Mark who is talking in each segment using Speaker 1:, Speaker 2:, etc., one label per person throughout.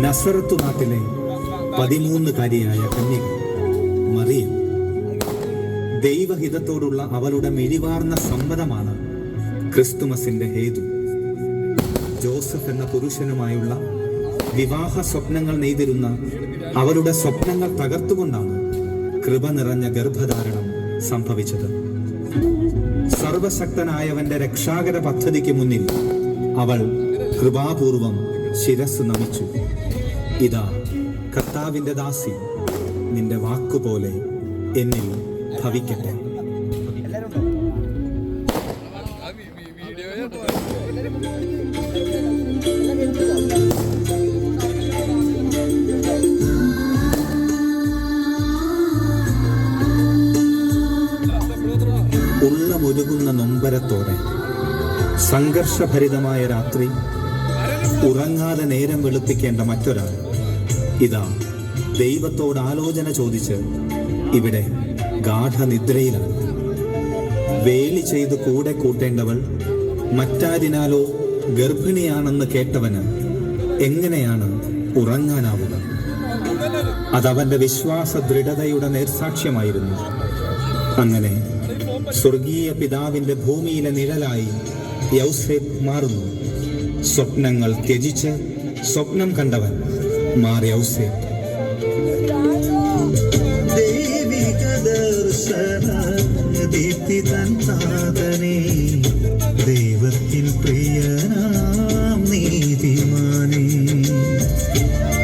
Speaker 1: നസറത്തു നാട്ടിലെ 13-കാരിയായ കന്യക മറിയം. ദൈവഹിതത്തോടുള്ള അവളുടെ മിഴിവാർന്ന സമ്മതമാണ് ക്രിസ്തുമസിന്റെ ഹേതു. ജോസഫ് എന്ന പുരുഷനുമായുള്ള വിവാഹ സ്വപ്നങ്ങൾ നെയ്തിരുന്ന അവളുടെ സ്വപ്നങ്ങൾ തകർത്തുകൊണ്ടാണ് കൃപ നിറഞ്ഞ ഗർഭധാരണം സംഭവിച്ചത്. സർവശക്തനായവന്റെ രക്ഷാകര പദ്ധതിക്ക് മുന്നിൽ അവൾ കൃപാപൂർവം ശിരസ് നമിച്ചു. ഇതാ കർത്താവിന്റെ ദാസി, നിന്റെ വാക്കുപോലെ എന്നിൽ ഭവിക്കട്ടെ. ഉള്ളമൊരുകുന്ന നൊമ്പരത്തോടെ സംഘർഷഭരിതമായ രാത്രി, ഉറങ്ങാതെ നേരം വെളുപ്പിക്കേണ്ട മറ്റൊരാൾ ഇതാ ദൈവത്തോട് ആലോചന ചോദിച്ച് ഇവിടെ ഗാഠനിദ്രയിലാണ്. വേലി ചെയ്ത് കൂടെ കൂട്ടേണ്ടവൾ മറ്റാരിനാലോ ഗർഭിണിയാണെന്ന് കേട്ടവന് എങ്ങനെയാണ് ഉറങ്ങാനാവുക? അതവന്റെ വിശ്വാസ ദൃഢതയുടെ നേർസാക്ഷ്യമായിരുന്നു. അങ്ങനെ സ്വർഗീയ പിതാവിന്റെ ഭൂമിയിലെ നിഴലായി യൗസേപ്പ് മാറുന്നു. സ്വപ്നങ്ങൾ ത്യജിച്ച് സ്വപ്നം കണ്ടവൻ മാറി യൗസേപ്പ്. ദൈവിക ദർശന ദീപ്തി തന്നാദനേ, ദൈവത്തിൻ പ്രിയനാം നീതിമാനേ,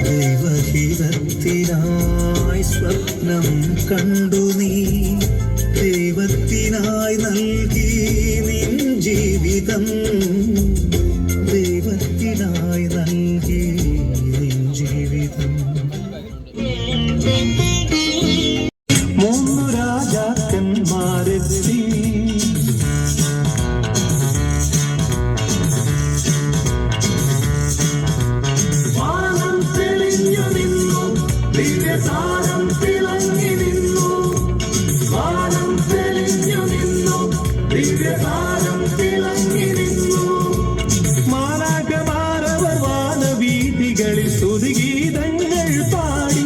Speaker 1: ദൈവഹിതത്തിനായി സ്വപ്നം കണ്ടു നീ, ദൈവത്തിനായി നൽകി നിൻ ജീവിതം, ദൈവത്തിനായി നൽകി നിൻ ജീവിതം. 3 രാജാക്കന്മാരെത്തി വാനം തെളിഞ്ഞു നിന്നു, ദിവ്യസാരം തിളങ്ങി നിന്നു, വാനം തെളിഞ്ഞു നിന്നു, ദിവ്യസാരം തിളങ്ങി നിന്നു. മാലാഖമാരവർ വാനവീഥികളിൽ സ്തുതിഗീതങ്ങൾ പാടി,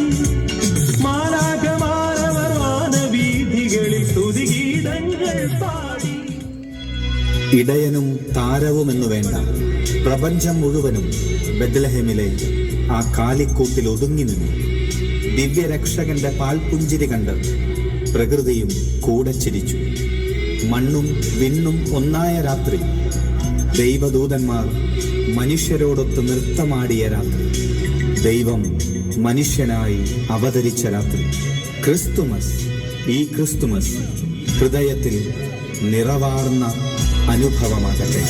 Speaker 1: മാലാഖമാരവർ വാനവീഥികളിൽ സ്തുതിഗീതങ്ങൾ പാടി. ഇടയനും താരവുമെന്നു വേണ്ട, പ്രപഞ്ചം മുഴുവനും ബെത്ലഹേമിലെ ആ കാലിക്കൂട്ടിൽ ഒതുങ്ങി നിന്നു. ദിവ്യരക്ഷകന്റെ പാൽപുഞ്ചിരി കണ്ട് പ്രകൃതിയും കൂടെ ചിരിച്ചു. മണ്ണും വിണ്ണും ഒന്നായ രാത്രി, ദൈവദൂതന്മാർ മനുഷ്യരോടൊത്ത് നൃത്തമാടിയ രാത്രി, ദൈവം മനുഷ്യനായി അവതരിച്ച രാത്രി. ക്രിസ്തുമസ്, ഈ ക്രിസ്തുമസ് ഹൃദയത്തിൽ നിറവാർന്ന അനുഭവമാകട്ടെ.